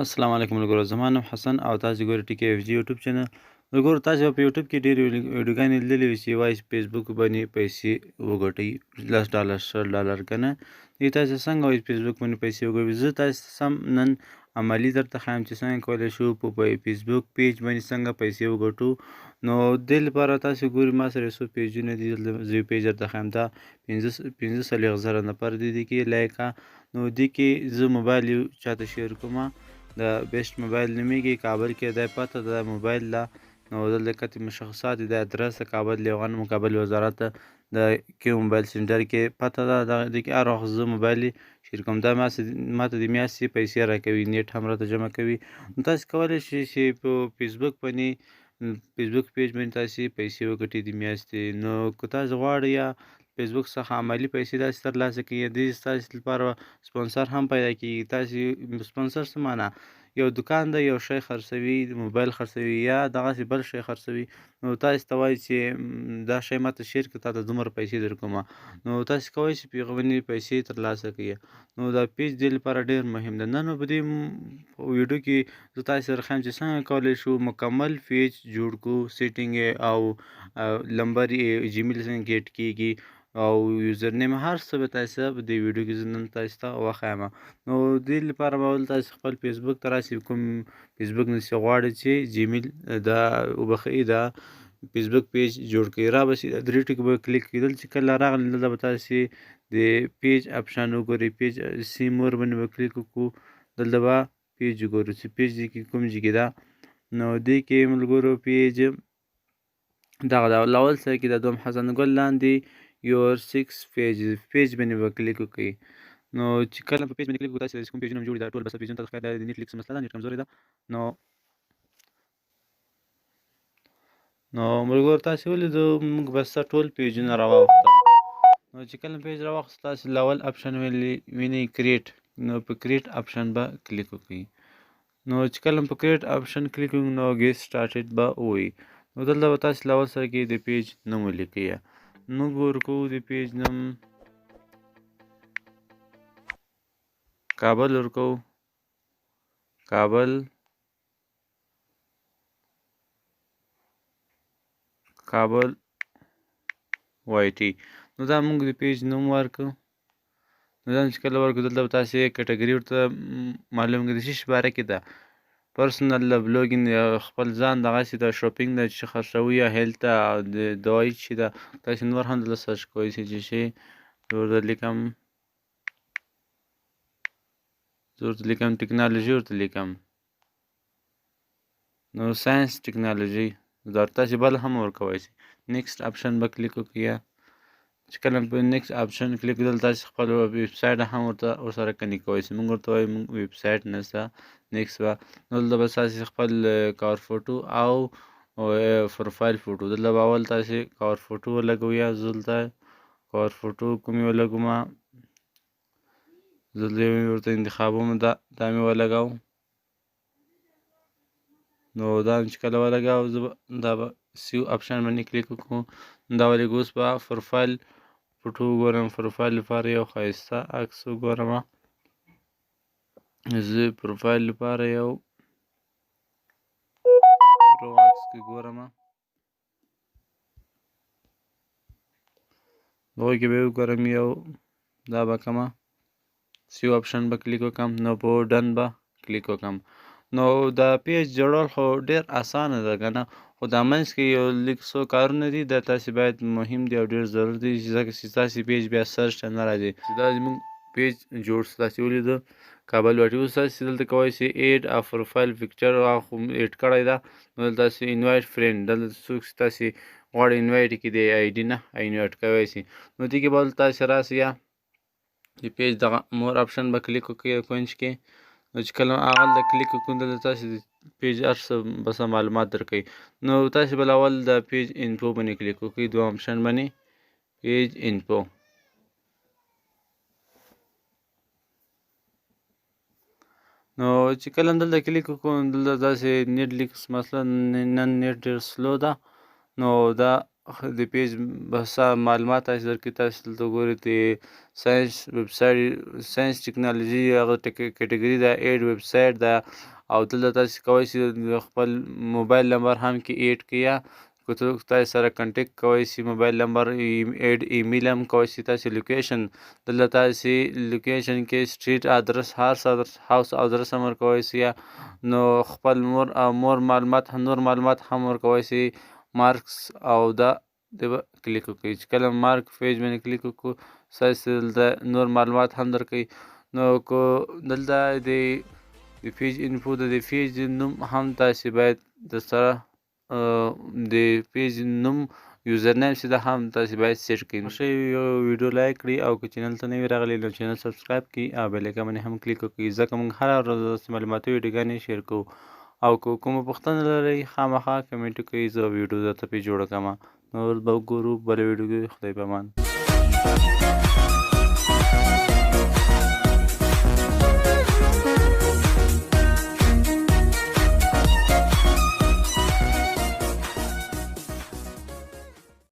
السلام علیکم ملګرو، زما نوم حسن او تاسو ګورئ ټي کې اف جي یوټیوب چینل. ملګرو، تاسو په یوټیوب کې ډېرې ویډیوګانې لیدلې وي چې وایي فیسبوک باندې پیسې وګټئ $10 $100 که نه. تاسو څنګه وایي فیسبوک باندې پیسې وګټئ؟ زه تاسو سم نن عملي درته ښایم چې څنګه کولی شو په فیسبوک پیج باندې څنګه پیسې وګټو. نو دې لپاره تاسو ګورئ ما سره څو پیجونه دي. دلته زه یو پیج درته ښایم، دا 45,000 نفر دي دې کې لایکه. نو دې کې زه موبایل یو چاته شیر کومه، د بیسټ موبایل نومیږي، کابل کې دی، پته د موبایل ده. نو دلته کتې مشخصات دي، د ادرس کابل لیوان کابل وزارت د کیو موبایل سنټر کې پته ده. دغه دې کې هر وخت زه موبایل شیر کوم، دا ماته د میاشتې پیسې راکوي، نیټ هم راته جمع کوي. نو تاسو کولی شئ چې په فیسبوک باندې فیسبوک پیج باندې تاسې پیسې وګټئ د میاشتې. نو که تاسو غواړئ یا فیسبوک څخه عملي پیسې داسې ترلاسه کړئ، دې ستاسې لپاره سپانسر هم پیدا کېږي. تاسې سپانسر څه معنا؟ یو دکان ده، یو شی خرڅوي، موبایل خرڅوي یا دغسې بل شی خرڅوي. نو تاسې ته وایي چې دا شی ماته شیر کړه، تا ته دومره پیسې درکومه. نو تاسې کولی شئ په هغه باندې پیسې ترلاسه کړئ. نو دا پیج دې لپاره ډېر مهم ده. نن په دې ویډیو کې زه تاسې سره ښیم چې څنګه کولی شو مکمل پیج جوړ کړو، سیټینګ یې او نمبر یې جیمیل څنګه ګیټ کېږي او یوزر نیم، هر څه به تاسې په دې ویډیو کې زه نن تاسې ته وښیم. نو دې لپاره به اول تاسې خپل فیسبوک ته راشئ، کوم فیسبوک نه چې غواړئ چې جیمیل دا وبښئ، دا فیسبوک پیج جوړ کړئ، را به شي د درې ټکو به کلیک کړئ. دلته چې کله راغلل دلته به تاسې د پیج اپشن وګورئ، پیج سی مور باندې به کلیک وکړو، دلته به پیج وګورو چې پیج دې کې کوم ځای کې ده. نو دې کې ملګرو پیج دغه د اول ځای کې د دوم حسن ګل لاندې یور 6 پیج باندې به کلیک وکړئ. نو چې کله په پیج باندې کلیک وکړو، تاسې چې کوم پیجونه هم جوړ دي دا ټول بس پیجونه ته ښکاري. دا د نیټ لیکس مسله ده، نیټ کمزورې ده. نو ملګرو، تاسې ولیدو موږ بس ټول پیجونه راواخیستل. نو چې کله پیج راواخیست، تاسې لاول اپشن وینئ کریټ. نو په کریټ اپشن به کلیک وکړئ. نو چې کله په کریټ اپشن کلیک وکړو، نو ګیټ سټارټډ به ووایي. نو دلته به تاسې لاول سره کې د پیج نوم ولیکئ. موږ ورکوو د پیج نوم کابل، ورکوو کابل واي ټي. نو دا موږ د پیج نوم ورکړو. نو دا چې کله ورکړو، دلته به تاسې کټګري ورته معلوم کړئ د څه شي باره کې ده. پرسنل ده، بلوګینګ، خپل ځان دغسې ده، شاپینګ ده چې خرڅوي، یا هیلث ده، د دوایي چې ده. تاسې نور هم دلته سرچ کولی شئ چې شی زه ورته لیکم ټکنالوژي ورته لیکم. نو ساینس ټکنالوژي دا تاسې بل هم ورکولی شئ. نیکسټ اپشن به کلیک وکړئ. چې کله په نیکسټ اپشن کلیک وکړل، تاسې خپل ویب سایټ هم ورسره کنیکټ کولی شئ. موږ ورته وایو موږ ویب سایټ نشته، نیکسټ به. نو دلته به تاسې خپل کور فوټو او پروفایل فوټو، دلته به اول تاسې کور فوټو ولګوئ. زه دلته کور فوټو کومې ولګومه، زه دلته ورته انتخابوم، دا مې ولګاو. نو دا چې کله ولګاو، زه به دا به سیو اپشن باندې کلیک وکړو. دا ولګو. اوس به پروفایل فوټو وګورم، پروفایل لپاره یو ښایسته عکس وګورم. زه پروفایل لپاره یو رو عکس کې ګورم، هغوی کې به وګورم یو دا به کومه سیو اپشن به کلیک وکړم. نو په ډن به کلیک وکړم. نو دا پیج جوړول خو ډېر اسانه ده که نه، خو دا منځ کې یو لږ څو کارونه دي، دا تاسې باید مهم دي او ډېر ضرور دي، ځکه چې ستاسې پیج بیا سرچ ته نه راځي. چې دا زموږ پیج جوړ شو، تاسې ولیدو کابل واټي. اوس تاسې دلته کولی شئ ایډ ا پروفایل پکچر، خو ایډ کړی ده. نو دلته تاسې انوایټ فرینډ، دلته څوک چې تاسې غواړئ انوایټ یې کړئ، د آی ډي نه انوایټ کولی شئ. نو دې کې به تاسې راسئ، یا د پیج دغه مور اپشن به کلیک وکړئ کونج کې. نو چې کله هغلته کلیک وکړو، دلته تاسې د پیج هر څه بس معلومات درکوي. نو تاسې به اول د پیج انفو باندې کلیک وکړئ، دویم اپشن باندې پیج انفو. نو چې کله دلته کلیک وکړو، دلته داسې نیټ لیکس مثلا نن نیټ ډېر سلو ده. نو دا د پیج بس معلومات تاسو درکړي. تاسو دلته ګورئ د ساینس ویبسایټ، ساینس ټیکنالوژي هغه کټګري ده، ایډ ویبسایټ ده، او دلته تاسو کولی شئ خپل موبایل نمبر هم کې ایډ کړئ، یا که څوک تاسو سره کنټیکټ کولی شي موبایل نمبر ایډ، ایمیل هم کولی شي. تاسو لوکیشن دلته تاسو لوکیشن کې سټریټ ادرس، هاوس ادرس هم ورکولی شي، نو خپل مور معلومات هم ورکولی شي. مارکس او دا د کلیک وکړئ. چې کله مارک پیج باندې کلیک وکړو ستاسو دلته نور معلومات هم درکوي. نو که دلته د پیج انفو د پیج نوم هم تاسو باید د سره د پیج نوم یوزر نیم چې ده هم تاسو باید سیټ کړئ. ښه یو ویډیو لایک کړئ، او که چینل ته نوي راغلي نو چینل سبسکرایب کړئ او بیل آیکن باندې هم کلیک وکړئ، ځکه موږ هره ورځ داسې معلوماتي ویډیوګانې شیر کوو. او که کومه پوښتنه لرئ خامخا کمنټ وکړئ، زه ویډیو درته پرې جوړه کړم. نور به ګورو بله ویډیو کې. خدای په امان.